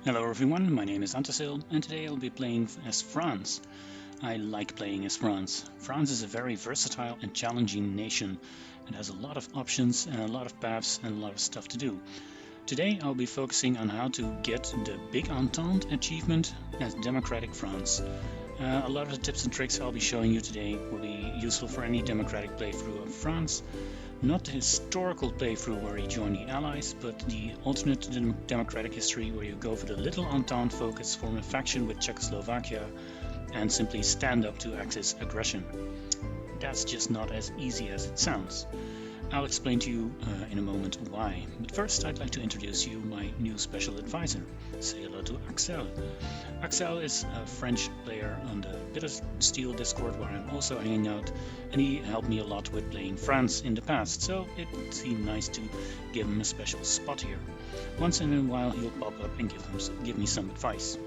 Hello everyone, my name is Antasil and today I'll be playing as France. I like playing as France. France is a very versatile and challenging nation. It has a lot of options and a lot of paths and a lot of stuff to do. Today I'll be focusing on how to get the Big Entente achievement as democratic France. A lot of the tips and tricks I'll be showing you today will be useful for any democratic playthrough of France. Not the historical playthrough where you join the Allies, but the alternate democratic history where you go for the Little Entente focus, form a faction with Czechoslovakia, and simply stand up to Axis aggression. That's just not as easy as it sounds. I'll explain to you in a moment why. But first I'd like to introduce you my new special advisor. Say hello to Axel. Axel is a French player on the Bit of Steel Discord where I'm also hanging out, and he helped me a lot with playing France in the past, so it seemed nice to give him a special spot here. Once in a while he'll pop up and give me some advice.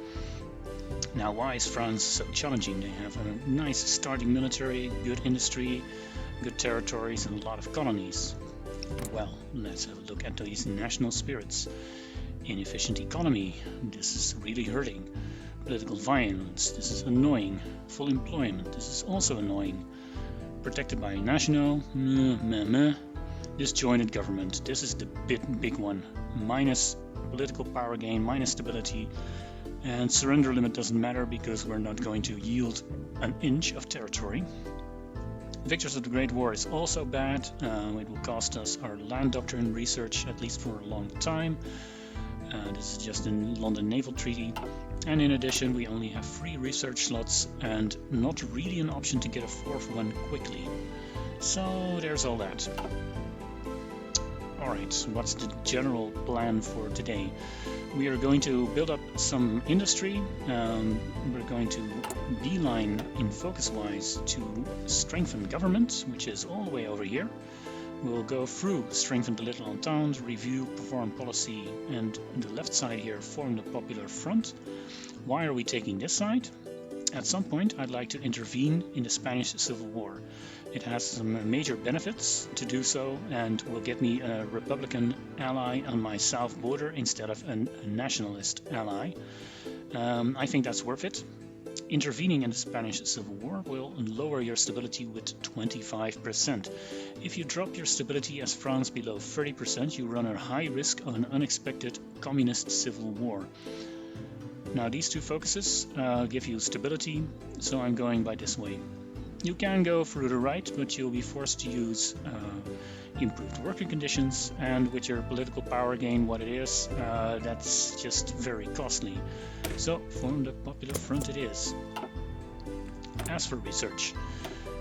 Now, why is France so challenging? They have a nice starting military, good industry, good territories and a lot of colonies. Well, let's have a look at these national spirits. Inefficient economy, this is really hurting. Political violence, this is annoying. Full employment, this is also annoying. Protected by national, disjointed government, this is the big one. Minus political power gain, minus stability. And surrender limit doesn't matter because we're not going to yield an inch of territory. Victors of the Great War is also bad. It will cost us our land doctrine research, at least for a long time. This is just in London Naval Treaty. And in addition, we only have 3 research slots and not really an option to get a 4th one quickly. So there's all that. Alright, what's the general plan for today? We are going to build up some industry. We're going to beeline in focus-wise to strengthen government, which is all the way over here. We'll go through strengthen the Little Entente, review foreign policy, and the left side here form the Popular Front. Why are we taking this side? At some point I'd like to intervene in the Spanish Civil War. It has some major benefits to do so and will get me a Republican ally on my south border instead of a nationalist ally. I think that's worth it. Intervening in the Spanish Civil War will lower your stability with 25%. If you drop your stability as France below 30%, you run a high risk of an unexpected communist civil war. Now these two focuses give you stability, so I'm going by this way. You can go through the right, but you'll be forced to use improved working conditions, and with your political power gain what it is, that's just very costly. So form the Popular Front it is. As for research,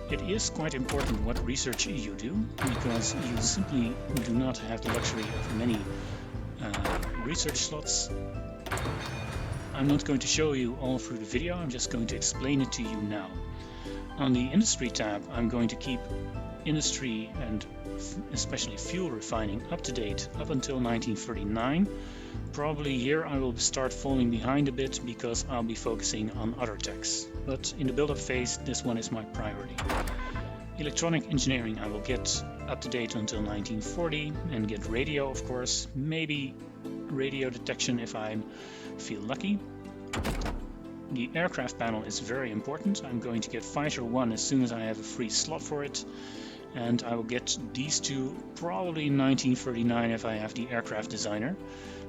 it is quite important what research you do, because you simply do not have the luxury of many research slots. I'm not going to show you all through the video, I'm just going to explain it to you now. On the industry tab, I'm going to keep industry and especially fuel refining up to date up until 1939. Probably here I will start falling behind a bit because I'll be focusing on other techs. But in the build-up phase, this one is my priority. Electronic engineering I will get up to date until 1940 and get radio, of course, maybe radio detection if I feel lucky. The aircraft panel is very important. I'm going to get Fighter 1 as soon as I have a free slot for it, and I will get these two probably in 1939 if I have the aircraft designer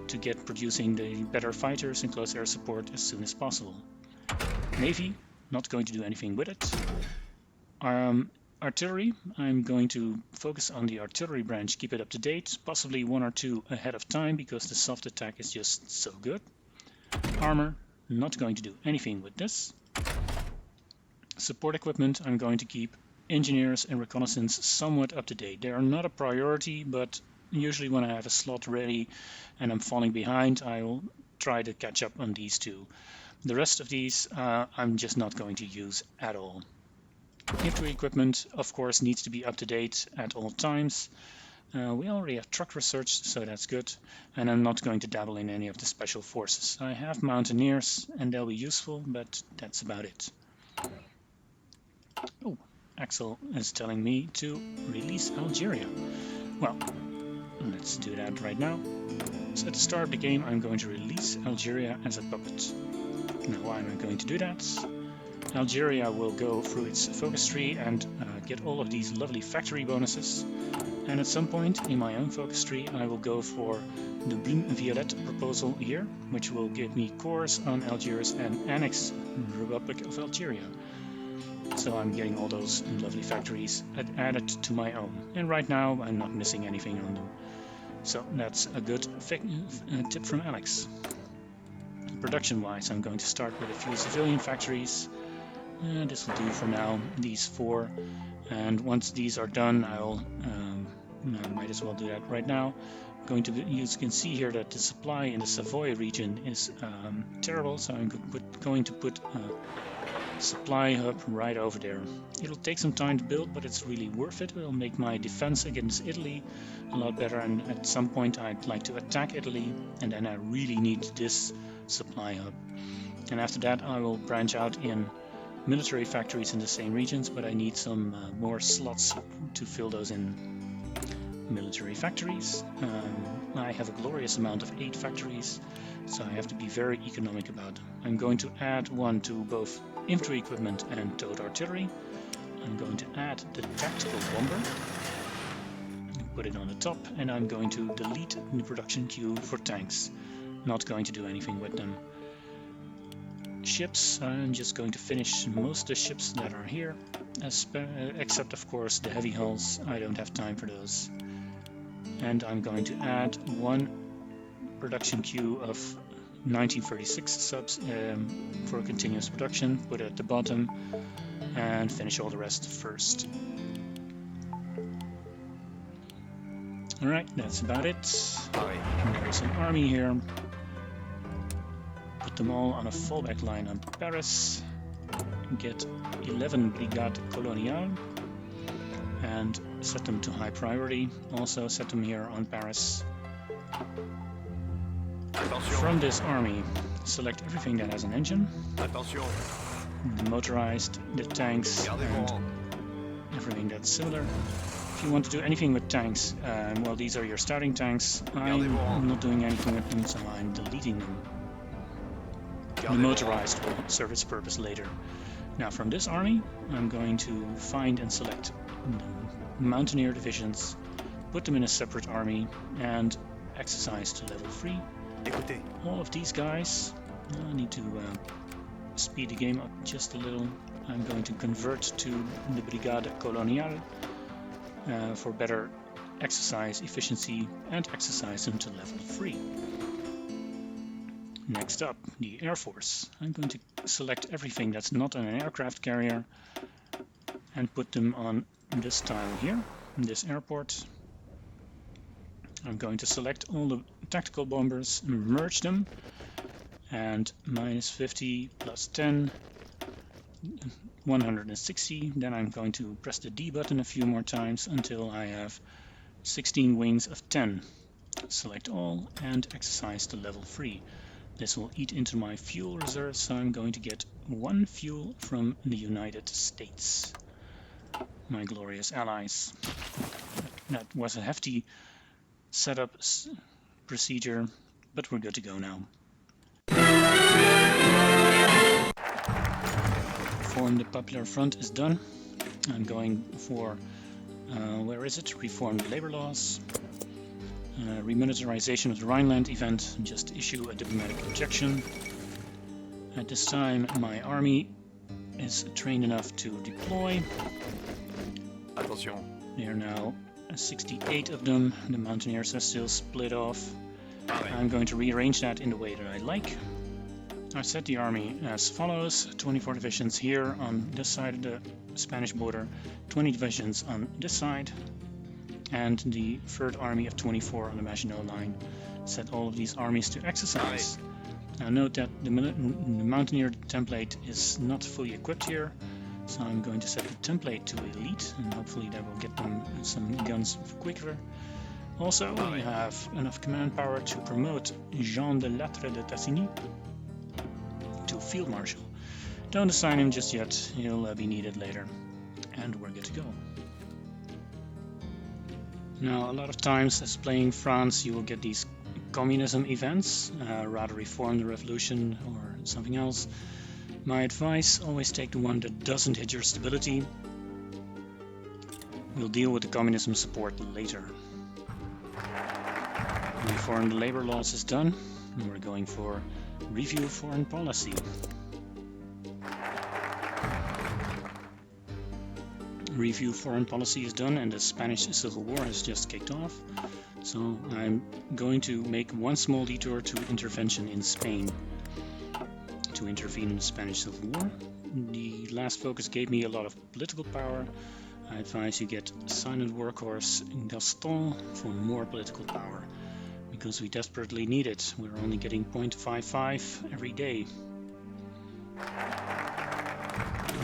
to get producing the better fighters and close air support as soon as possible. Navy, not going to do anything with it. Artillery, I'm going to focus on the artillery branch, keep it up to date, possibly 1 or 2 ahead of time because the soft attack is just so good. Armor, not going to do anything with this. Support equipment, I'm going to keep engineers and reconnaissance somewhat up to date. They are not a priority, but usually when I have a slot ready and I'm falling behind, I will try to catch up on these two. The rest of these I'm just not going to use at all. Infantry equipment, of course, needs to be up to date at all times. We already have truck research, so that's good, and I'm not going to dabble in any of the special forces. I have mountaineers, and they'll be useful, but that's about it. Oh, Axel is telling me to release Algeria. Well, Let's do that right now. So at the start of the game, I'm going to release Algeria as a puppet. Now why am I going to do that? Algeria will go through its focus tree and get all of these lovely factory bonuses. And at some point in my own focus tree, I will go for the Blum-Violet proposal here, which will give me cores on Algiers and annex Republic of Algeria. So I'm getting all those lovely factories added to my own. And right now, I'm not missing anything on them. So that's a good tip from Alex. Production-wise, I'm going to start with a few civilian factories. This will do for now, these 4. And once these are done, I might as well do that right now. You can see here that the supply in the Savoy region is terrible, so I'm going to put a supply hub right over there. It'll take some time to build, but it's really worth it. It'll make my defense against Italy a lot better, and at some point I'd like to attack Italy, and then I really need this supply hub. And after that I will branch out in military factories in the same regions, but I need some more slots to fill those in. Military factories. I have a glorious amount of 8 factories, so I have to be very economic about them. I'm going to add one to both infantry equipment and towed artillery. I'm going to add the tactical bomber, put it on the top, and I'm going to delete the production queue for tanks. Not going to do anything with them. Ships, I'm just going to finish most of the ships that are here, except of course the heavy hulls. I don't have time for those. And I'm going to add one production queue of 1936 subs for continuous production, put it at the bottom, and finish all the rest first. Alright, that's about it. There's an army here. Put them all on a fallback line on Paris. Get 11 Brigade Coloniale and set them to high priority. Also set them here on Paris. From this army, select everything that has an engine. The motorized, the tanks, and everything that's similar. If you want to do anything with tanks, well, these are your starting tanks. I'm not doing anything with them, so I'm deleting them. The motorized will serve its purpose later. Now from this army, I'm going to find and select mountaineer divisions, put them in a separate army, and exercise to level 3. All of these guys, I need to speed the game up just a little. I'm going to convert to the Brigade Coloniale for better exercise efficiency and exercise them to level 3. Next up, the Air Force. I'm going to select everything that's not on an aircraft carrier and put them on this tile here, in this airport. I'm going to select all the tactical bombers, merge them, and -50 plus 10, 160. Then I'm going to press the D button a few more times until I have 16 wings of 10. Select all and exercise to level 3. This will eat into my fuel reserves, so I'm going to get 1 fuel from the United States. My glorious allies. That was a hefty setup procedure, but we're good to go now. Reform the Popular Front is done. I'm going for, where is it? Reform the labor laws. Re-Militarization of the Rhineland event, just issue a diplomatic objection. At this time my army is trained enough to deploy. Attention. There are now 68 of them. The mountaineers are still split off. I'm going to rearrange that in the way that I like. I set the army as follows: 24 divisions here on this side of the Spanish border, 20 divisions on this side, and the third army of 24 on the Maginot Line. Set all of these armies to exercise. Now note that the Mountaineer template is not fully equipped here, so I'm going to set the template to elite, and hopefully that will get them some guns quicker. Also, we have enough command power to promote Jean de Lattre de Tassigny to Field Marshal. Don't assign him just yet, he'll be needed later. And we're good to go. Now, a lot of times as playing France, you will get these communism events, rather reform the revolution or something else. My advice, always take the one that doesn't hit your stability. We'll deal with the communism support later. Reform the labor laws is done, and we're going for review foreign policy. Review foreign policy is done and the Spanish Civil War has just kicked off. So I'm going to make one small detour to intervention in Spain to intervene in the Spanish Civil War. The last focus gave me a lot of political power. I advise you get silent workhorse Gaston for more political power because we desperately need it. We're only getting 0.55 every day.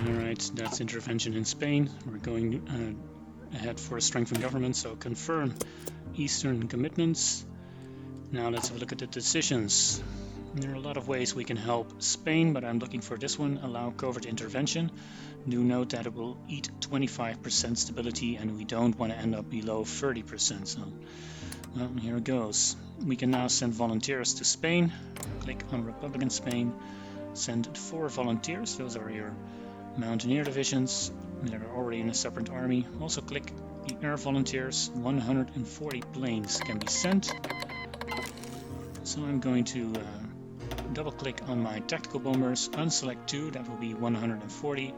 Alright, that's intervention in Spain. We're going ahead for a strengthened government, so confirm Eastern commitments. Now let's have a look at the decisions. There are a lot of ways we can help Spain, but I'm looking for this one, allow covert intervention. Do note that it will eat 25% stability and we don't want to end up below 30%. So, well, here it goes. We can now send volunteers to Spain. Click on Republican Spain. Send 4 volunteers. Those are your mountaineer divisions that are already in a separate army. Also click the air volunteers. 140 planes can be sent. So I'm going to double click on my tactical bombers, unselect 2, that will be 140,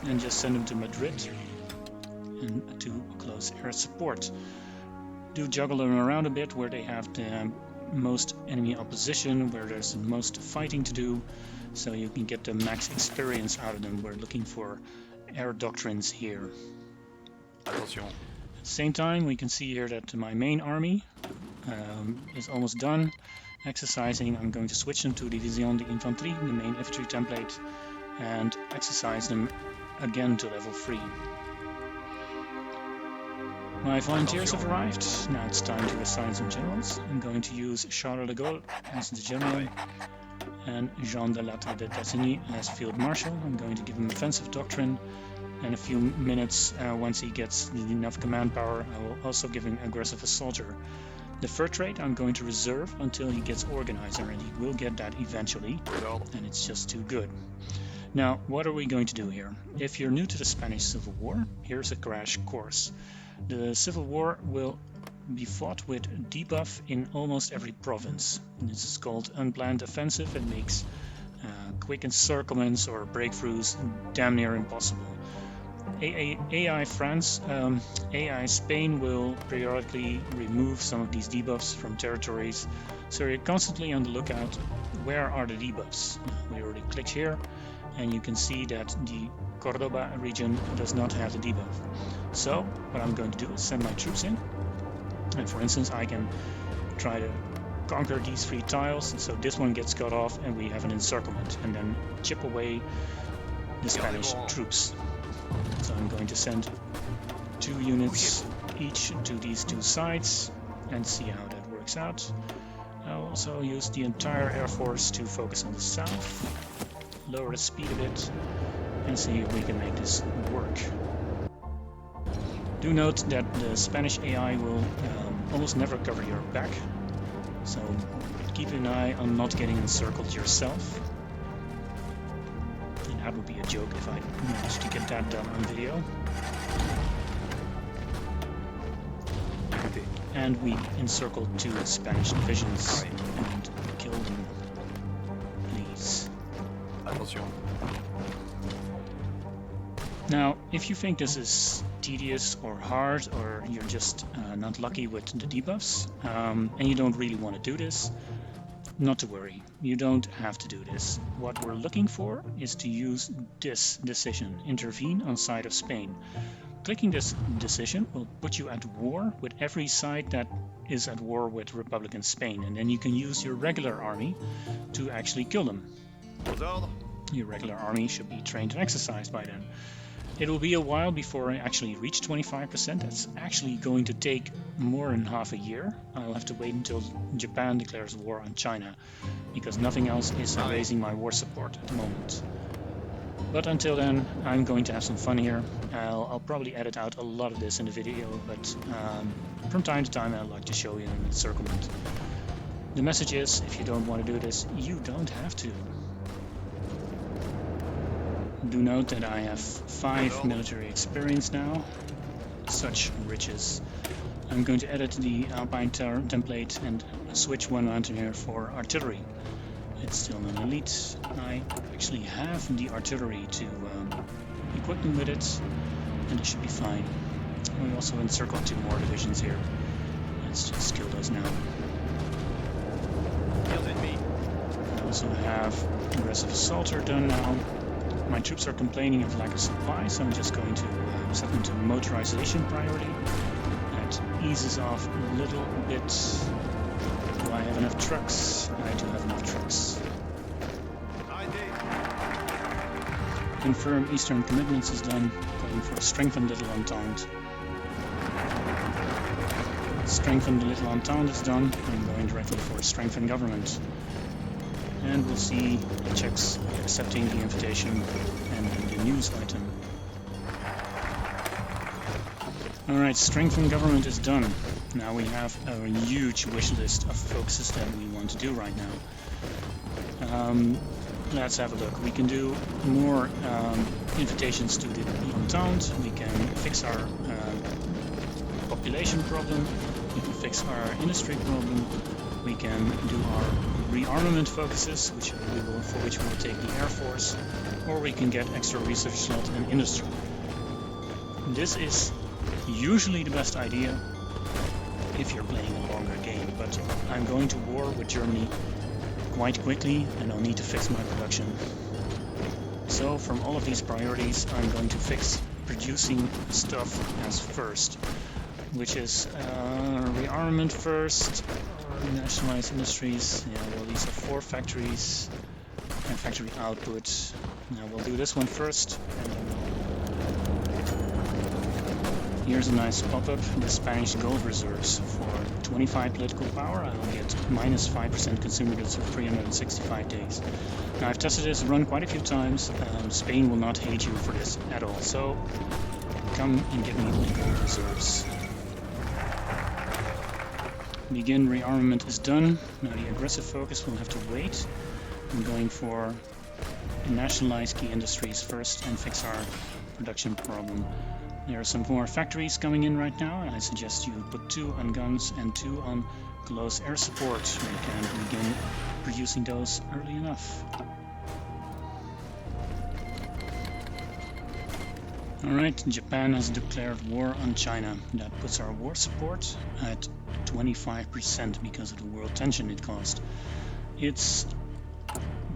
and just send them to Madrid and to close air support. Do juggle them around a bit where they have the most enemy opposition, where there's the most fighting to do, so you can get the max experience out of them. We're looking for air doctrines here. Attention. At the same time, we can see here that my main army is almost done exercising. I'm going to switch them to Division d'Infanterie, the main infantry template, and exercise them again to level 3. My volunteers have arrived. Now it's time to assign some generals. I'm going to use Charles de Gaulle as the general and Jean de Lattre de Tassigny as field marshal. I'm going to give him offensive doctrine, and a few minutes once he gets enough command power, I will also give him aggressive assaulter. The fur trait I'm going to reserve until he gets organizer, and he will get that eventually, and it's just too good. Now, what are we going to do here? If you're new to the Spanish Civil War, here's a crash course. The Civil War will be fought with debuff in almost every province. This is called unplanned offensive. It makes quick encirclements or breakthroughs damn near impossible. AI France, AI Spain will periodically remove some of these debuffs from territories, so you're constantly on the lookout. Where are the debuffs? We already clicked here, and you can see that the Cordoba region does not have the debuff. So what I'm going to do is send my troops in, and for instance I can try to conquer these 3 tiles, so this one gets cut off and we have an encirclement, and then chip away the Spanish troops. So I'm going to send 2 units each to these 2 sides and see how that works out. I'll also use the entire Air Force to focus on the south, lower the speed a bit, and see if we can make this work. Do note that the Spanish AI will almost never cover your back, so keep an eye on not getting encircled yourself. And that would be a joke if I managed to get that done on video. And we encircled 2 Spanish divisions and killed them. Please. Attention. Now, if you think this is tedious or hard, or you're just not lucky with the debuffs, and you don't really want to do this, not to worry, you don't have to do this. What we're looking for is to use this decision, intervene on side of Spain. Clicking this decision will put you at war with every side that is at war with Republican Spain, and then you can use your regular army to actually kill them. Your regular army should be trained and exercised by then. It will be a while before I actually reach 25%. That's actually going to take more than half a year. I'll have to wait until Japan declares war on China, because nothing else is raising my war support at the moment. But until then, I'm going to have some fun here. I'll probably edit out a lot of this in the video, but from time to time I'd like to show you an encirclement. The message is, if you don't want to do this, you don't have to. Do note that I have 5 military experience now. Such riches. I'm going to edit the Alpine template and switch one mountain here for artillery. It's still an elite. I actually have the artillery to equip them with it, and it should be fine. We also encircle 2 more divisions here. Let's just kill those now. I also have aggressive assaulter done now. My troops are complaining of lack of supply, so I'm just going to set them to motorization priority. That eases off a little bit. Do I have enough trucks? I do have enough trucks. Confirm Eastern commitments is done. Going for strengthen Little Entente. Strengthen the Little Entente is done. I'm going directly for strengthen government. And we'll see the Czechs accepting the invitation and the news item. Alright, strengthen government is done. Now we have a huge wish list of focuses that we want to do right now. Let's have a look. We can do more invitations to the Entente. We can fix our population problem. We can fix our industry problem. We can do our rearmament focuses, for which we will take the Air Force, or we can get extra research slot and industry. This is usually the best idea if you're playing a longer game, but I'm going to war with Germany quite quickly and I'll need to fix my production. So from all of these priorities, I'm going to fix producing stuff as first, which is rearmament first, or nationalize industries. Yeah, well, these are 4 factories and factory output. Now we'll do this one first. Here's a nice pop-up, the Spanish gold reserves. For 25 political power, I'll get minus 5% consumer goods for 365 days. Now I've tested this run quite a few times. Spain will not hate you for this at all, so come and get me the gold reserves. Begin rearmament is done. Now the aggressive focus will have to wait. I'm going for nationalize key industries first and fix our production problem. There are some more factories coming in right now, and I suggest you put 2 on guns and 2 on close air support. We can begin producing those early enough. Alright, Japan has declared war on China. That puts our war support at 25% because of the world tension it caused. It's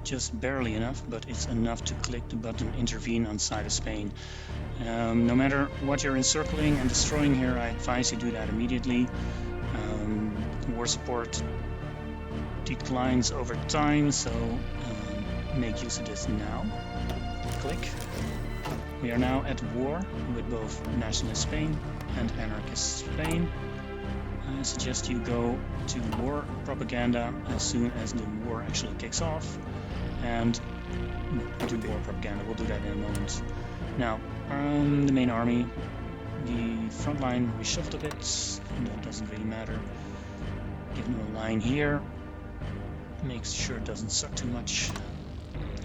just barely enough, but it's enough to click the button intervene on side of Spain. No matter what you're encircling and destroying here, I advise you do that immediately. War support declines over time, so make use of this now. Click. We are now at war with both nationalist Spain and anarchist Spain. I suggest you go to war propaganda as soon as the war actually kicks off, and do war propaganda. We'll do that in a moment. Now, the main army, the front line reshuffled a bit, and that doesn't really matter. Give him a line here, makes sure it doesn't suck too much,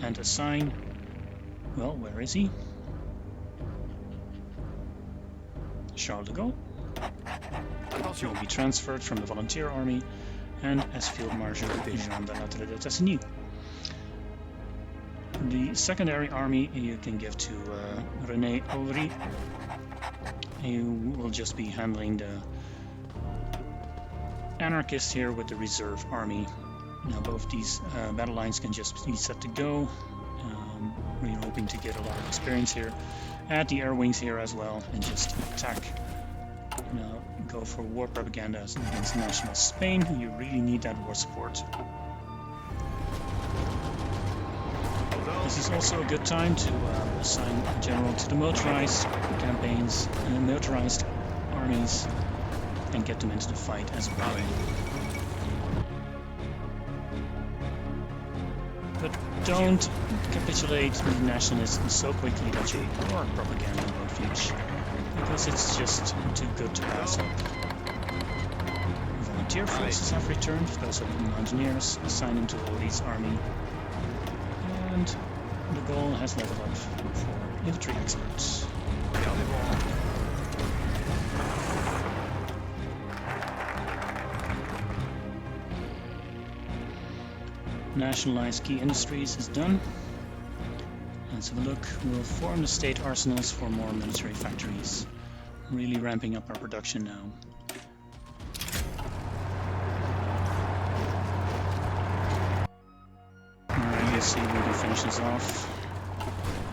and assign. Well, where is he? Charles de Gaulle. He will be transferred from the volunteer army and as field marshal Jean de la Tassigny. The secondary army you can give to René Auvry. He will just be handling the anarchists here with the reserve army. Now both these battle lines can just be set to go. We're hoping to get a lot of experience here. Add the air wings here as well and just attack. Now go for war propaganda against national Spain. You really need that war support. This is also a good time to assign a general to the motorized campaigns and motorized armies and get them into the fight as well. But don't capitulate the nationalists so quickly that your war propaganda won't flinch, because it's just too good to pass up. Volunteer forces have returned, those are mountaineers assigned into Oli's army, and the goal has leveled up for infantry experts. Nationalize key industries is done. Let's have a look. We'll form the state arsenals for more military factories. Really ramping up our production now. Alright, let's see if we can finish this off.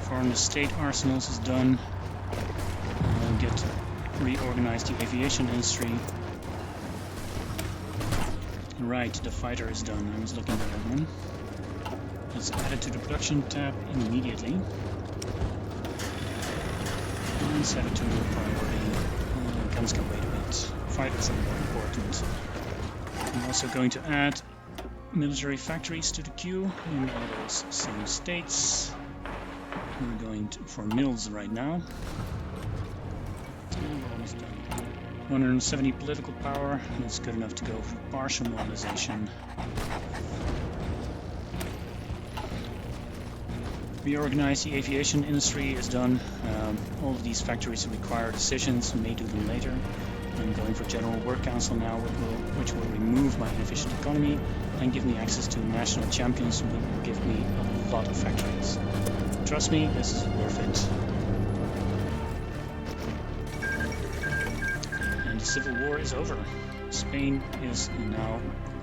Form the state arsenals is done. We'll reorganize the aviation industry. Right, the fighter is done. I was looking at that one. Let's add it to the production tab immediately. And set it to priority. Guns can wait a bit. Fighters are more important. I'm also going to add military factories to the queue in all those same states. We're going for mills right now. And we're almost done. 170 political power, that's good enough to go for partial mobilization. Reorganize the aviation industry is done. All of these factories require decisions, may do them later. I'm going for General Work Council now, which will remove my inefficient economy and give me access to national champions who will give me a lot of factories. Trust me, this is worth it. The Civil War is over. Spain is now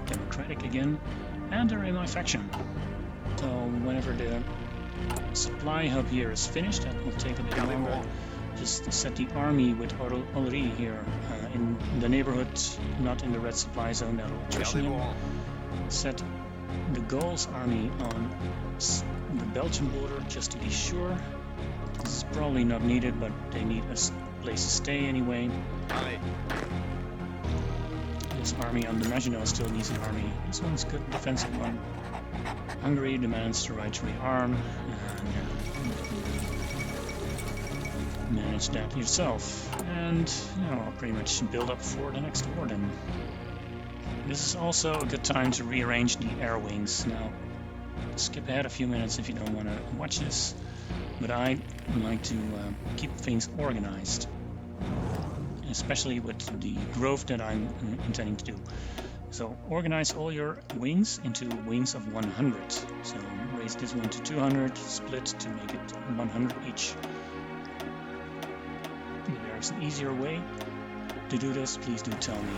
democratic again, and they're in my faction. So whenever the supply hub here is finished, that will take a bit longer. Just set the army with Hoi4 here in the neighborhood, not in the red supply zone, that'll attrition him. Set the Gauls army on the Belgian border just to be sure. This is probably not needed, but they need a place to stay anyway. This army on the Maginot still needs an army. This one's a good defensive one. Hungary demands the right to rearm. Manage that yourself. And I'll pretty much build up for the next war then. This is also a good time to rearrange the air wings. Now, skip ahead a few minutes if you don't want to watch this. But I like to keep things organized, especially with the growth that I'm intending to do. So organize all your wings into wings of 100. So raise this one to 200, split to make it 100 each. If there's an easier way to do this, please do tell me.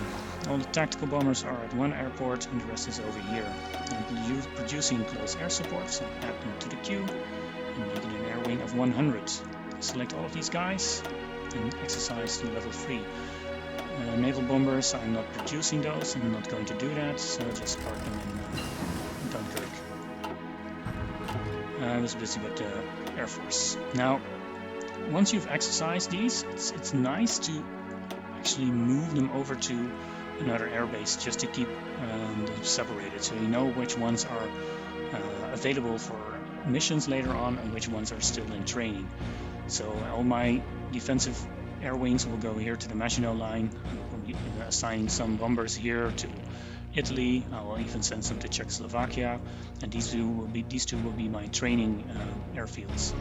All the tactical bombers are at one airport and the rest is over here. I'm producing close air support, so add them to the queue and make it an air wing of 100. Select all of these guys and exercise to level 3. Naval bombers, I'm not producing those, I'm not going to do that, so just park them in Dunkirk. I was busy with the Air Force. Now, once you've exercised these, it's nice to actually move them over to another airbase just to keep them separated, so you know which ones are available for missions later on and which ones are still in training. So all my defensive air wings will go here to the Maginot line. I'll be assigning some bombers here to Italy. I will even send some to Czechoslovakia, and these two will be my training airfields.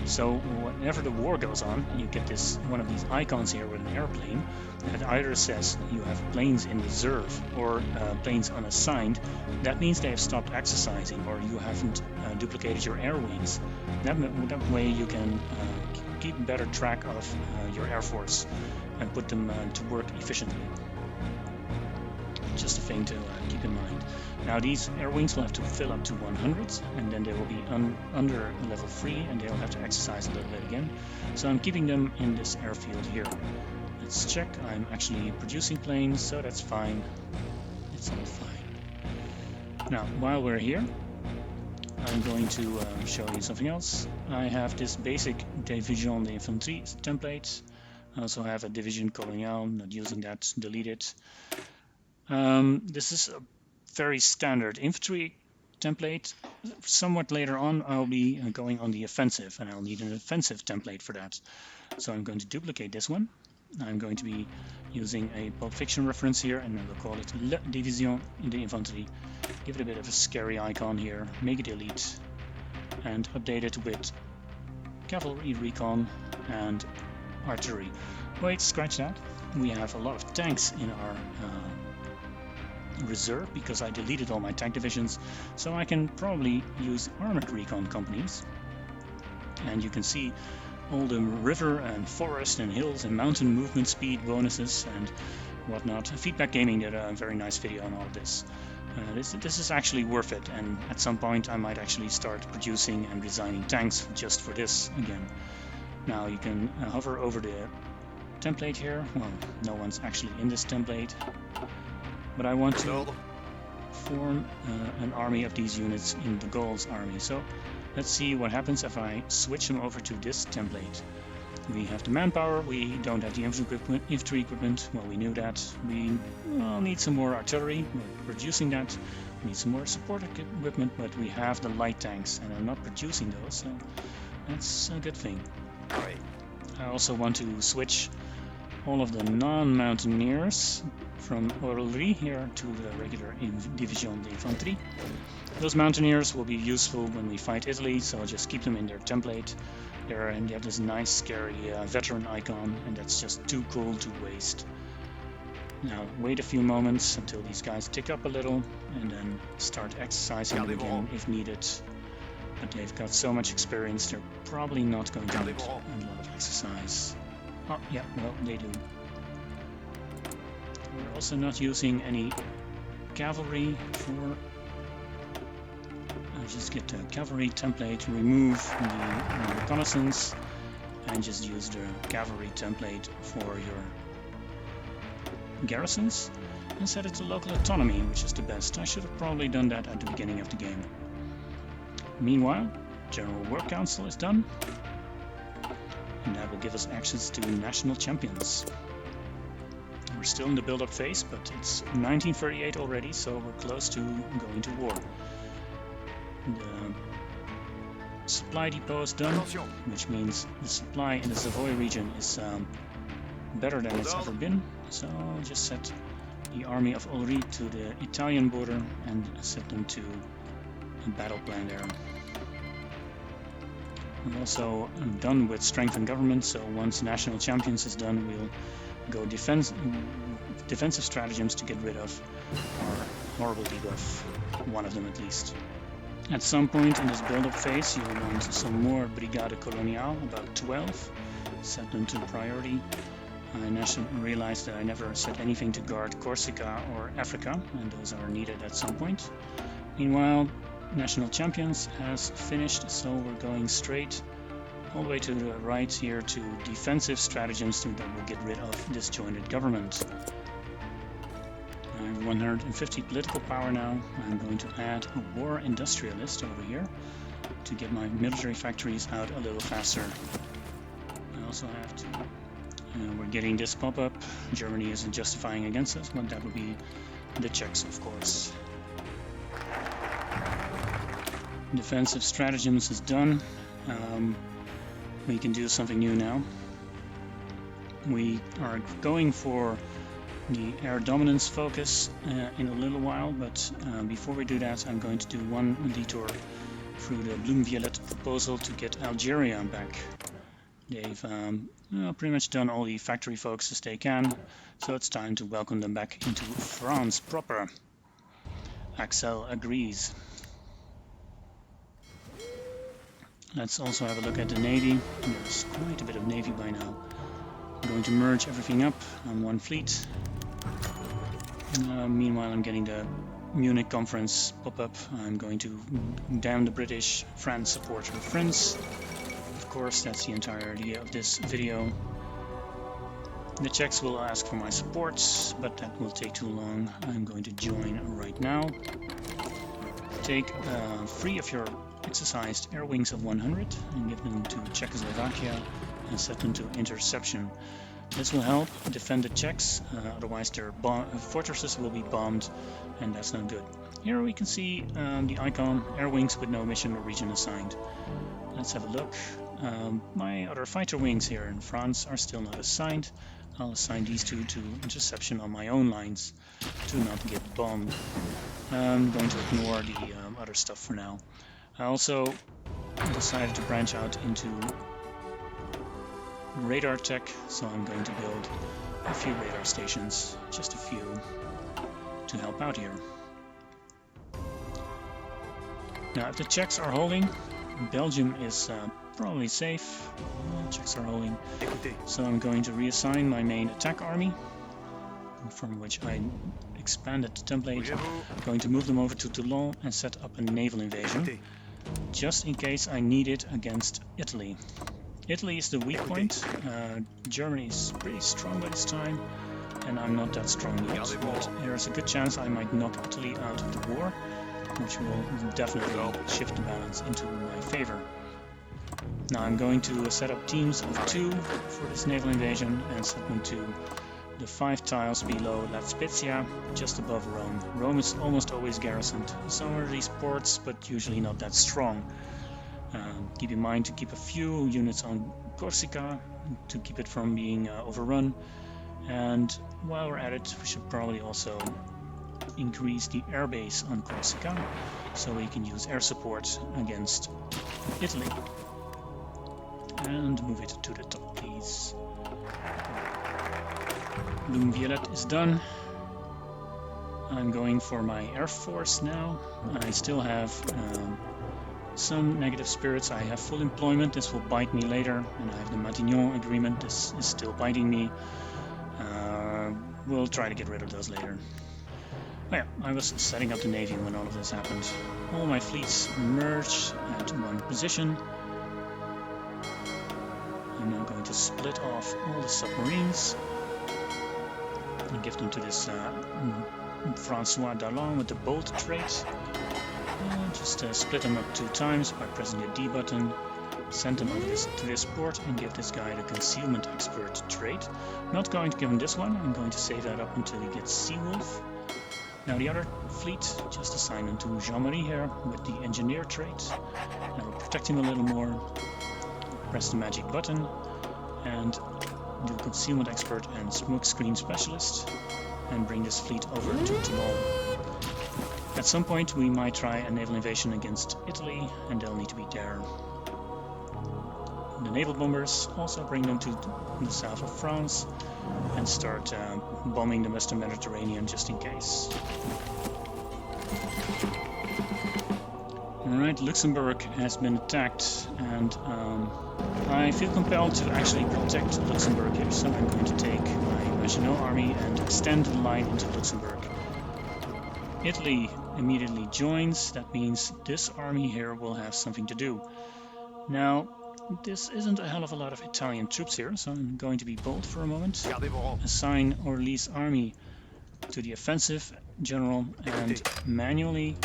So whenever the war goes on, you get one of these icons here with an airplane that either says you have planes in reserve or planes unassigned. That means they have stopped exercising or you haven't duplicated your air wings. That way you can keep better track of your air force and put them to work efficiently. Just a thing to keep in mind. Now these air wings will have to fill up to 100 and then they will be under level 3 and they'll have to exercise a little bit again. So I'm keeping them in this airfield here. Let's check. I'm actually producing planes, so that's fine. It's all fine. Now while we're here, I'm going to show you something else. I have this basic Division d'Infanterie template. I also have a Division Colonial, not using that, delete it. This is a very standard infantry template. Somewhat later on, I'll be going on the offensive, and I'll need an offensive template for that. So I'm going to duplicate this one. I'm going to be using a Pulp Fiction reference here, and I will call it La Division d'Infanterie. Give it a bit of a scary icon here, make it elite, and update it with cavalry, recon, and artillery. Wait, scratch that. We have a lot of tanks in our reserve because I deleted all my tank divisions, so I can probably use armored recon companies. And you can see all the river and forest and hills and mountain movement speed bonuses and whatnot. Feedback Gaming did a very nice video on all of this. This is actually worth it, and at some point I might actually start producing and designing tanks just for this again. Now you can hover over the template here. Well, no one's actually in this template, but I want to form an army of these units in the Gauls army. So let's see what happens if I switch them over to this template. We have the manpower, we don't have the infantry equipment. Well, we knew that. We need some more artillery, we're producing that. We need some more support equipment, but we have the light tanks and I'm not producing those, so that's a good thing. Right. I also want to switch all of the non-mountaineers from Orlery here to the regular Division d'Infanterie. Those mountaineers will be useful when we fight Italy, so I'll just keep them in their template there, and they have this nice scary veteran icon, and that's just too cool to waste. Now wait a few moments until these guys tick up a little and then start exercising them again if needed. But they've got so much experience, they're probably not going to need a lot of exercise. Oh yeah, well they do. We're also not using any cavalry for... I'll just get the cavalry template, remove the reconnaissance, and just use the cavalry template for your garrisons, and set it to local autonomy, which is the best. I should have probably done that at the beginning of the game. Meanwhile, General Work Council is done, and that will give us access to national champions. We're still in the build-up phase, but it's 1938 already, so we're close to going to war. The supply depot is done, which means the supply in the Savoy region is better than it's ever been. So I'll just set the army of Olry to the Italian border and set them to a battle plan there. We're also done with strengthened government, so once national champions is done, we'll go defensive stratagems to get rid of our horrible debuff, one of them at least. At some point in this build-up phase, you'll want some more Brigade Coloniale, about 12, set them to priority. I realized that I never set anything to guard Corsica or Africa, and those are needed at some point. Meanwhile, National Champions has finished, so we're going straight all the way to the right here to defensive stratagems that will get rid of disjointed government. I have 150 political power now. I'm going to add a war industrialist over here to get my military factories out a little faster. I also have to... we're getting this pop-up. Germany isn't justifying against us, but that would be the Czechs, of course. Defensive stratagems is done. We can do something new now. We are going for the air dominance focus in a little while, but before we do that, I'm going to do one detour through the Bloem-Violet proposal to get Algeria back. They've pretty much done all the factory focuses they can, so it's time to welcome them back into France proper. Axel agrees. Let's also have a look at the Navy. There's quite a bit of Navy by now. I'm going to merge everything up on one fleet. Meanwhile, I'm getting the Munich Conference pop-up. I'm going to damn the British, France support her friends. Of course, that's the entire idea of this video. The Czechs will ask for my support, but that will take too long. I'm going to join right now. Take 3 of your exercised air wings of 100 and give them to Czechoslovakia and set them to interception. This will help defend the Czechs, otherwise their fortresses will be bombed, and that's not good. Here we can see the icon, air wings with no mission or region assigned. Let's have a look. My other fighter wings here in France are still not assigned. I'll assign these two to interception on my own lines to not get bombed. I'm going to ignore the other stuff for now. I also decided to branch out into radar tech, so I'm going to build a few radar stations, just a few, to help out here. Now, if the Czechs are holding, Belgium is probably safe. Czechs are holding, so I'm going to reassign my main attack army, from which I expanded the template. I'm going to move them over to Toulon and set up a naval invasion, just in case I need it against Italy. Italy is the weak point. Germany is pretty strong by this time, and I'm not that strong yet, but there's a good chance I might knock Italy out of the war, which will definitely shift the balance into my favor. Now I'm going to set up teams of 2 for this naval invasion and set them to the 5 tiles below La Spezia, just above Rome. Rome is almost always garrisoned. Some are these ports, but usually not that strong. Keep in mind to keep a few units on Corsica to keep it from being overrun. And while we're at it, we should probably also increase the airbase on Corsica so we can use air support against Italy. And move it to the top, please. Bloom Violet is done. I'm going for my air force now. I still have some negative spirits. I have full employment. This will bite me later, and I have the Matignon agreement. This is still biting me. We'll try to get rid of those later. Oh yeah, I was setting up the navy when all of this happened. All my fleets merged at one position. I'm now going to split off all the submarines and give them to this Francois Darlan with the bolt trait. Just split them up 2 times by pressing the D button, send them over to this port, and give this guy the concealment expert trait. Not going to give him this one, I'm going to save that up until he gets Seawolf. Now the other fleet, just assign them to Jean-Marie here with the engineer trait. That will protect him a little more. Press the magic button and do concealment expert and smokescreen specialist and bring this fleet over to Toulon. At some point we might try a naval invasion against Italy, and they'll need to be there. The naval bombers, also bring them to the south of France and start bombing the Western Mediterranean just in case. Alright, Luxembourg has been attacked, and I feel compelled to actually protect Luxembourg here, so I'm going to take my Maginot army and extend the line into Luxembourg. Italy immediately joins. That means this army here will have something to do. Now, this isn't a hell of a lot of Italian troops here, so I'm going to be bold for a moment. Assign Orly's army to the offensive general and manually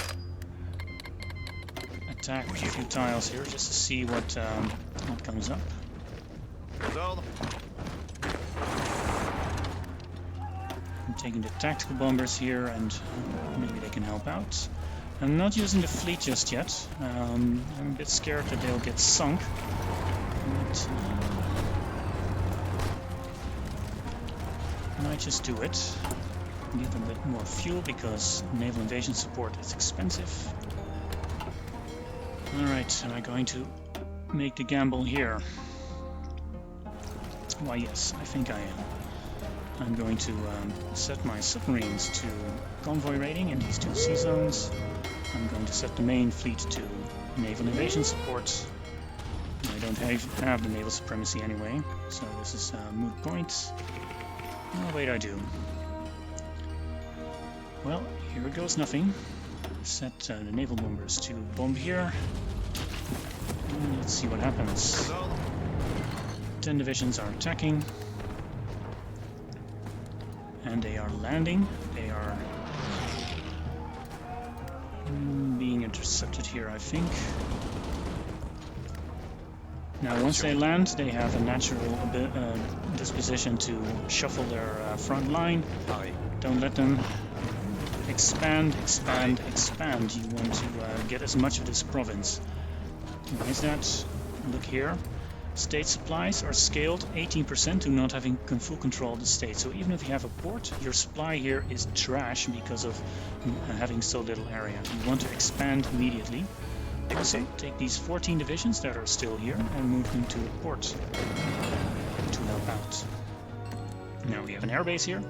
attack a few tiles here just to see what comes up. I'm taking the tactical bombers here, and maybe they can help out. I'm not using the fleet just yet. I'm a bit scared that they'll get sunk. But, I might just do it. Give them a bit more fuel because naval invasion support is expensive. Alright, am I going to make the gamble here? Why yes, I think I am. I'm going to set my submarines to convoy rating in these 2 sea zones. I'm going to set the main fleet to naval invasion support. I don't have the naval supremacy anyway, so this is a moot point. Oh wait, I do. Well, here goes nothing. Set the naval bombers to bomb here. And let's see what happens. 10 divisions are attacking. And they are landing. They are being intercepted here, I think. Now, once they land, they have a natural disposition to shuffle their front line. Pareil. Don't let them expand, expand, expand. You want to get as much of this province. Why is that? Look here. State supplies are scaled 18% to not having full control of the state. So even if you have a port, your supply here is trash because of having so little area. You want to expand immediately. Also, take these 14 divisions that are still here and move them to the port to help out. Now we have an airbase here,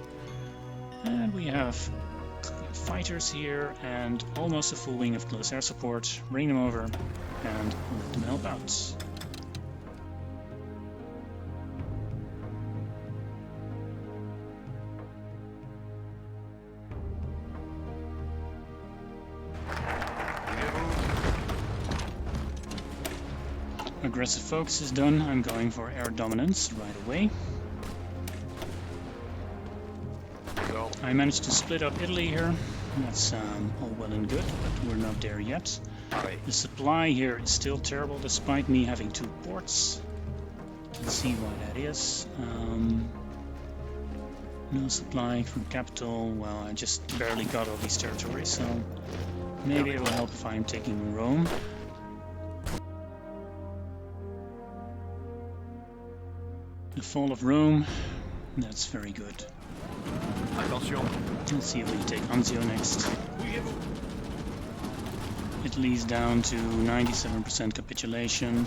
and we have fighters here and almost a full wing of close air support. Bring them over and let them help out. Aggressive focus is done. I'm going for air dominance right away. No. I managed to split up Italy here. That's all well and good, but we're not there yet. Pareil. The supply here is still terrible despite me having 2 ports. Let's see why that is. No supply from capital. Well, I just barely got all these territories, so maybe it will help if I'm taking Rome. The fall of Rome, that's very good. Attention. Let's see if we take Anzio next. Italy's down to 97% capitulation.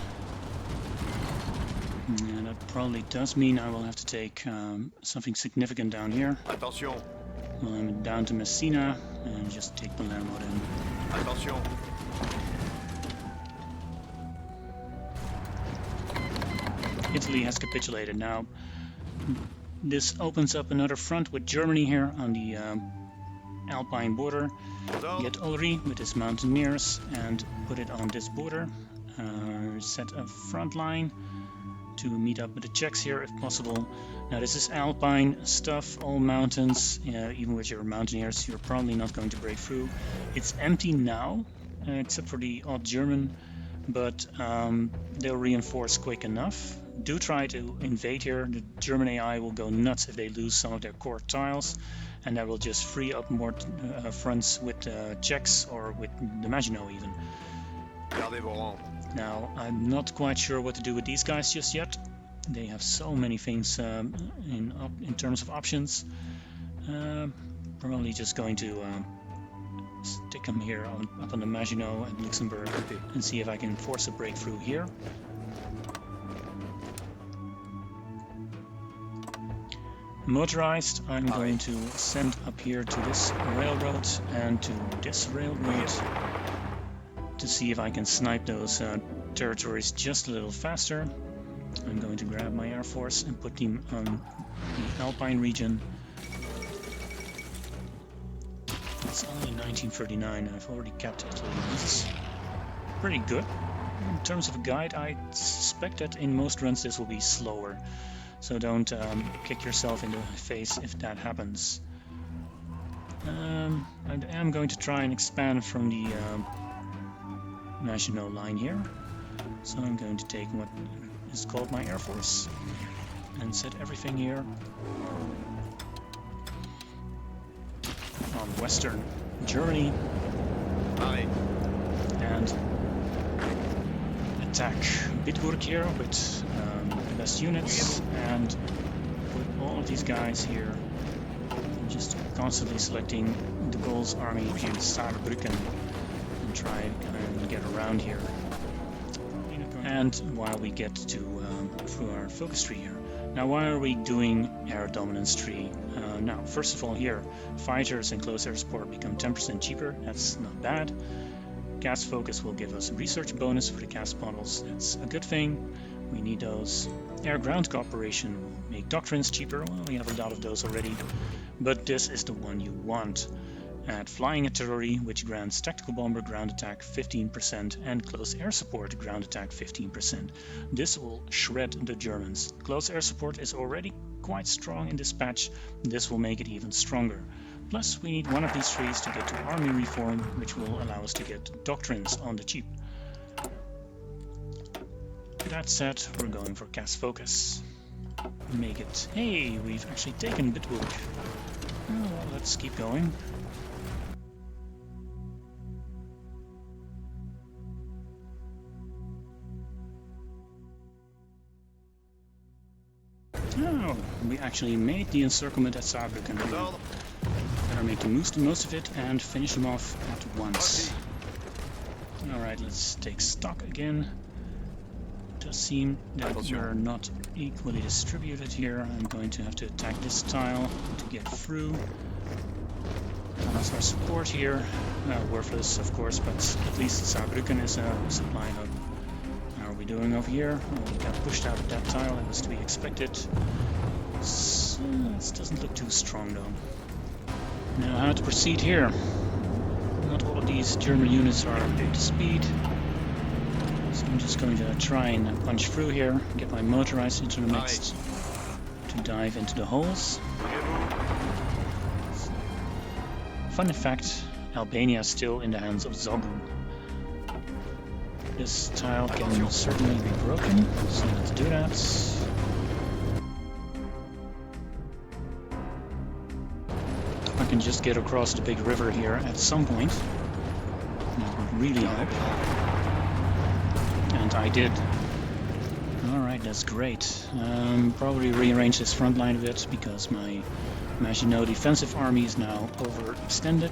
Yeah, that probably does mean I will have to take something significant down here. Attention. Well, I'm down to Messina and just take Palermo then. Attention. Italy has capitulated now. This opens up another front with Germany here on the Alpine border. Get Ulri with his mountaineers and put it on this border. Set a front line to meet up with the Czechs here if possible. Now this is Alpine stuff, all mountains. Even with your mountaineers, you're probably not going to break through. It's empty now, except for the odd German, but they'll reinforce quick enough. Do try to invade here. The German AI will go nuts if they lose some of their core tiles, and that will just free up more fronts with the Czechs or with the Maginot even. Gardez vos rangs. Now, I'm not quite sure what to do with these guys just yet. They have so many things in terms of options. Probably just going to stick them here up on the Maginot and Luxembourg and see if I can force a breakthrough here. Motorized, I'm going to send up here to this railroad and to this railroad to see if I can snipe those territories just a little faster. I'm going to grab my air force and put them on the Alpine region. It's only 1939 and I've already capped Italy. This is pretty good. In terms of a guide, I suspect that in most runs this will be slower. So don't kick yourself in the face if that happens. I am going to try and expand from the Maginot line here. So I'm going to take what is called my Air Force and set everything here on Western Germany and attack Bitburg here with the best units and put all of these guys here. I'm just constantly selecting de Gaulle's army in Saarbrücken and try and get around here. And while we get to through our focus tree here. Now, why are we doing air dominance tree? Now, first of all, here fighters and close air support become 10% cheaper. That's not bad. Cast focus will give us a research bonus for the cast models. That's a good thing. We need those. Air-ground cooperation will make doctrines cheaper. Well, we have a lot of those already, but this is the one you want. Add flying artillery, which grants tactical bomber ground attack 15% and close air support ground attack 15%. This will shred the Germans. Close air support is already quite strong in this patch. This will make it even stronger. Plus, we need one of these trees to get to army reform, which will allow us to get doctrines on the cheap. That said, we're going for cast focus. Make it. Hey, we've actually taken Bitburg. Oh, well, let's keep going. Oh, we actually made the encirclement at Saarbrücken. Better make the most of it and finish them off at once. Alright, let's take stock again. It does seem that we're not equally distributed here. I'm going to have to attack this tile to get through. That's our support here. Worthless, of course, but at least Saarbrücken is a supply hub. How are we doing over here? Well, we got pushed out of that tile, that was to be expected. So, this doesn't look too strong though. Now, how to proceed here? Not all of these German units are up to speed. So I'm just going to try and punch through here, get my motorized into the midst to dive into the holes. Fun fact, Albania is still in the hands of Zogu. This tile can certainly be broken, so let's do that. I can just get across the big river here at some point. That would really help. And I did. Alright, that's great. Probably rearrange this front line a bit because my Maginot defensive army is now overextended.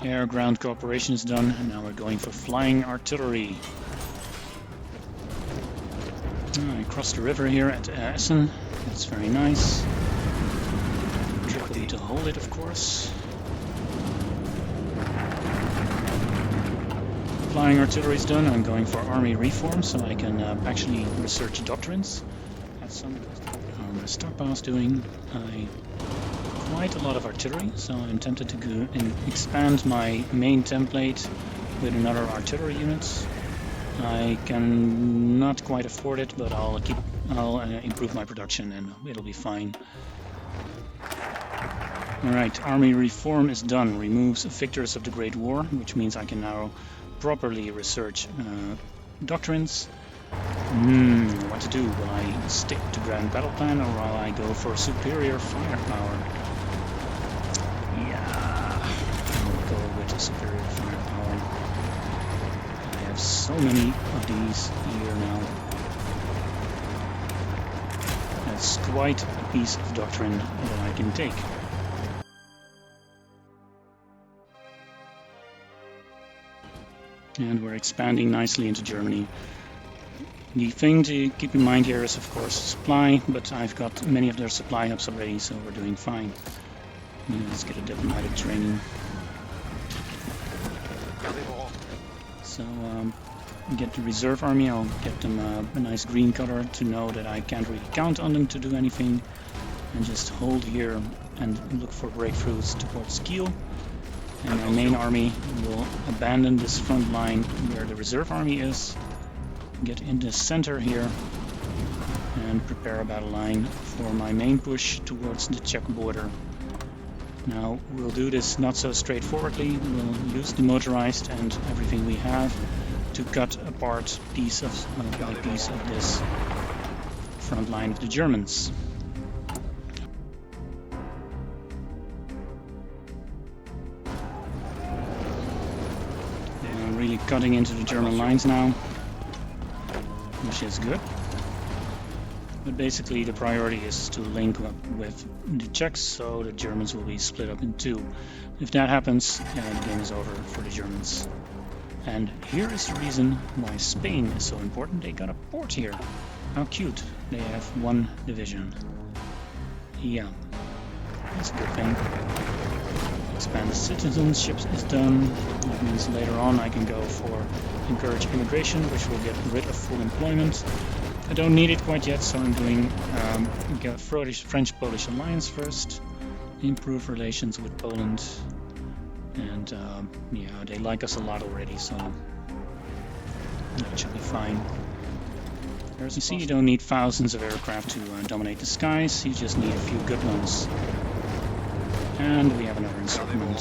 Air-ground cooperation is done, and now we're going for flying artillery. I crossed the river here at Essen. That's very nice. Triple to hold it, of course. Flying artillery is done. I'm going for army reform, so I can actually research doctrines. That's some the stockpile's doing. Quite a lot of artillery, so I'm tempted to go and expand my main template with another artillery unit. I can not quite afford it, but I'll improve my production and it'll be fine. Alright, army reform is done. Removes victors of the Great War, which means I can now properly research doctrines. What to do? Will I stick to grand battle plan or will I go for superior firepower? Yeah, I'll go with the superior firepower. I have so many of these here now. That's quite a piece of doctrine that I can take. And we're expanding nicely into Germany. The thing to keep in mind here is of course supply, but I've got many of their supply hubs already, so we're doing fine. Let's get a diplomatic training. So get the reserve army, I'll get them a nice green color to know that I can't really count on them to do anything. And just hold here and look for breakthroughs towards Kiel. And my main army will abandon this front line where the reserve army is. Get in the center here and prepare a battle line for my main push towards the Czech border. Now we'll do this not so straightforwardly. We'll use the motorized and everything we have to cut apart piece by piece of this front line of the Germans. They're really cutting into the German lines now, which is good. But basically the priority is to link up with the Czechs, so the Germans will be split up in two. If that happens, the game is over for the Germans. And here is the reason why Spain is so important. They got a port here. How cute. They have one division. Yeah, that's a good thing. Expanded citizenship is done. That means later on I can go for encourage immigration, which will get rid of full employment. I don't need it quite yet, so I'm doing French-Polish alliance first. Improve relations with Poland. And yeah, they like us a lot already, so that should be fine. As you see, you don't need thousands of aircraft to dominate the skies, you just need a few good ones. And we have another encirclement.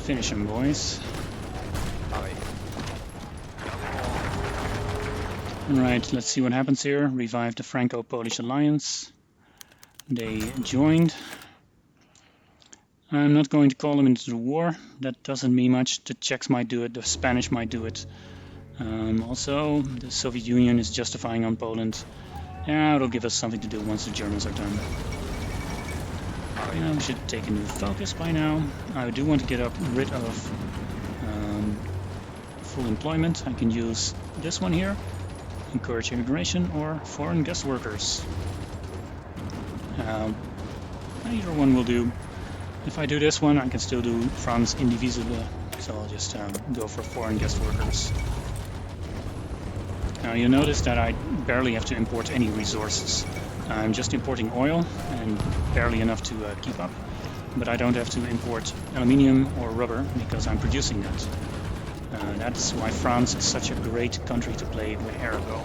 Finish them, boys. Alright, let's see what happens here. Revive the Franco-Polish alliance. They joined. I'm not going to call them into the war. That doesn't mean much. The Czechs might do it, the Spanish might do it. Also, the Soviet Union is justifying on Poland. Yeah, it'll give us something to do once the Germans are done. We should take a new focus by now. I do want to get rid of full employment. I can use this one here. Encourage immigration or foreign guest workers. Either one will do. If I do this one, I can still do France indivisible, so I'll just go for foreign guest workers. Now you notice that I barely have to import any resources. I'm just importing oil and barely enough to keep up, but I don't have to import aluminium or rubber because I'm producing that. That's why France is such a great country to play with Arago.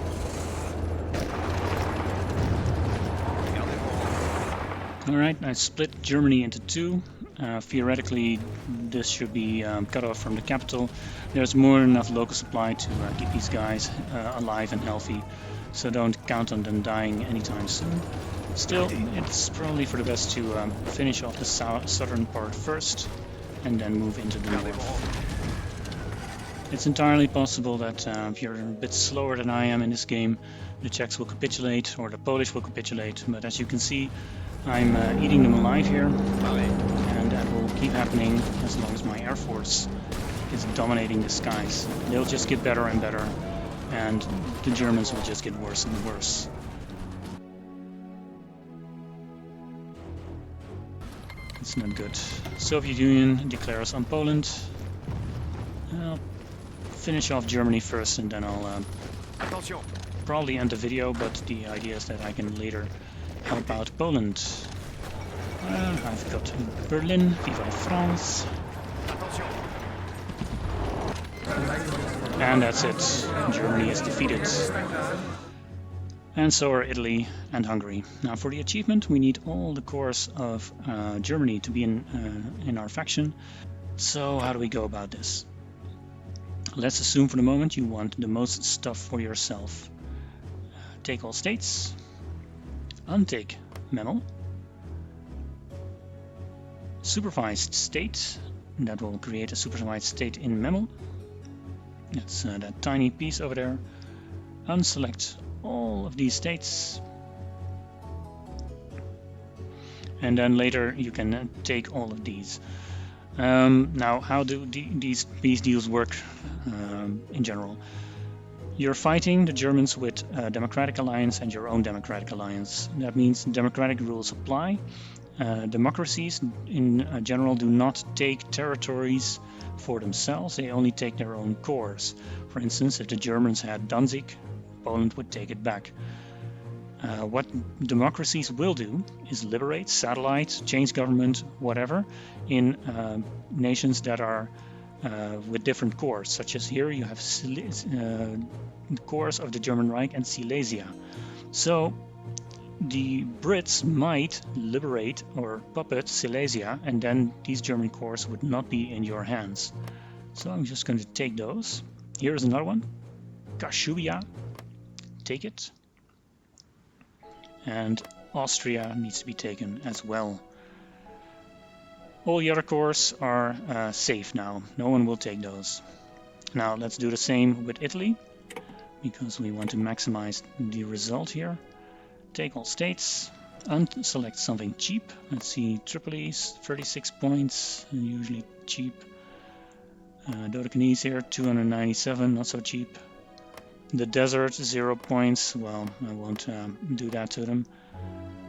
Alright, I split Germany into two. Theoretically, this should be cut off from the capital. There's more than enough local supply to keep these guys alive and healthy, so don't count on them dying anytime soon. Still, it's probably for the best to finish off the southern part first, and then move into the north. It's entirely possible that if you're a bit slower than I am in this game, the Czechs will capitulate, or the Polish will capitulate, but as you can see, I'm eating them alive here, and that will keep happening as long as my air force is dominating the skies. They'll just get better and better, and the Germans will just get worse and worse. It's not good. Soviet Union declares on Poland. I'll finish off Germany first, and then I'll probably end the video, but the idea is that I can later help out Poland. I've got Berlin, Viva la France. And that's it. Germany is defeated. And so are Italy and Hungary. Now for the achievement we need all the cores of Germany to be in our faction. So how do we go about this? Let's assume for the moment you want the most stuff for yourself. Take all states. Untake Memel. Supervised state. That will create a supervised state in Memel. That's that tiny piece over there. Unselect all of these states. And then later you can take all of these. Now, how do these peace deals work in general? You're fighting the Germans with a democratic alliance and your own democratic alliance. That means democratic rules apply. Democracies in general do not take territories for themselves, they only take their own cores. For instance, if the Germans had Danzig, Poland would take it back. What democracies will do is liberate, satellite, change government, whatever, in nations that are with different cores, such as here you have cores of the German Reich and Silesia. So the Brits might liberate or puppet Silesia, and then these German cores would not be in your hands. So I'm just going to take those. Here's another one, Kashubia, take it. And Austria needs to be taken as well. All the other cores are safe now. No one will take those. Now let's do the same with Italy, because we want to maximize the result here. Take all states, unselect something cheap. Let's see, Tripoli's 36 points, usually cheap. Dodecanese here, 297, not so cheap. The desert, 0 points. Well, I won't do that to them.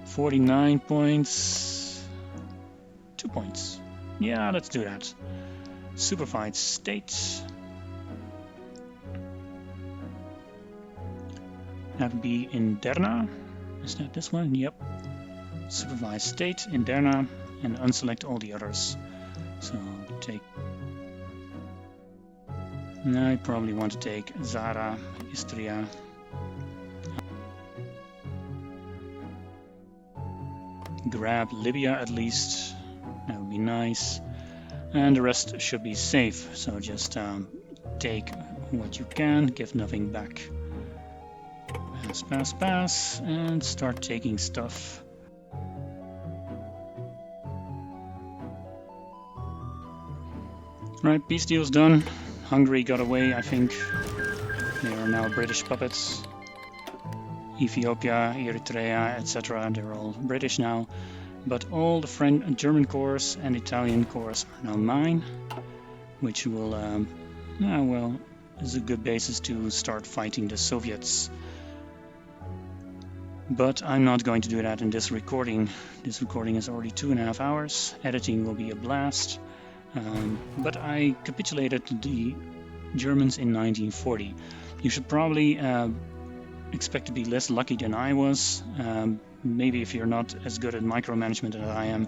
49 points. 2 points. Yeah, let's do that. Supervised state. That would be Interna. Is that this one? Yep. Supervised state, Interna, and unselect all the others. So take. I probably want to take Zara, Istria. Grab Libya at least, that would be nice. And the rest should be safe, so just take what you can, give nothing back. Pass, pass, pass, and start taking stuff. Right, peace deal's done. Hungary got away, I think. They are now British puppets. Ethiopia, Eritrea, etc. They're all British now. But all the German corps and Italian corps are now mine, which will, well, is a good basis to start fighting the Soviets. But I'm not going to do that in this recording. This recording is already 2.5 hours. Editing will be a blast. But I capitulated the Germans in 1940. You should probably expect to be less lucky than I was. Maybe if you're not as good at micromanagement as I am,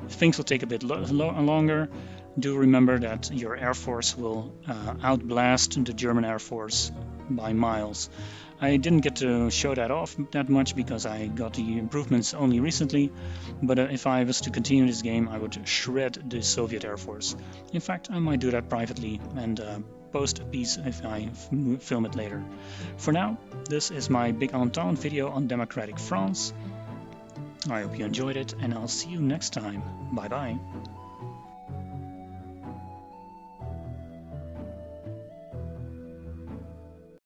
things will take a bit longer. Do remember that your Air Force will outblast the German Air Force by miles. I didn't get to show that off that much because I got the improvements only recently, but if I was to continue this game, I would shred the Soviet Air Force. In fact, I might do that privately and post a piece if I film it later. For now, this is my Big Entente video on Democratic France. I hope you enjoyed it, and I'll see you next time. Bye bye.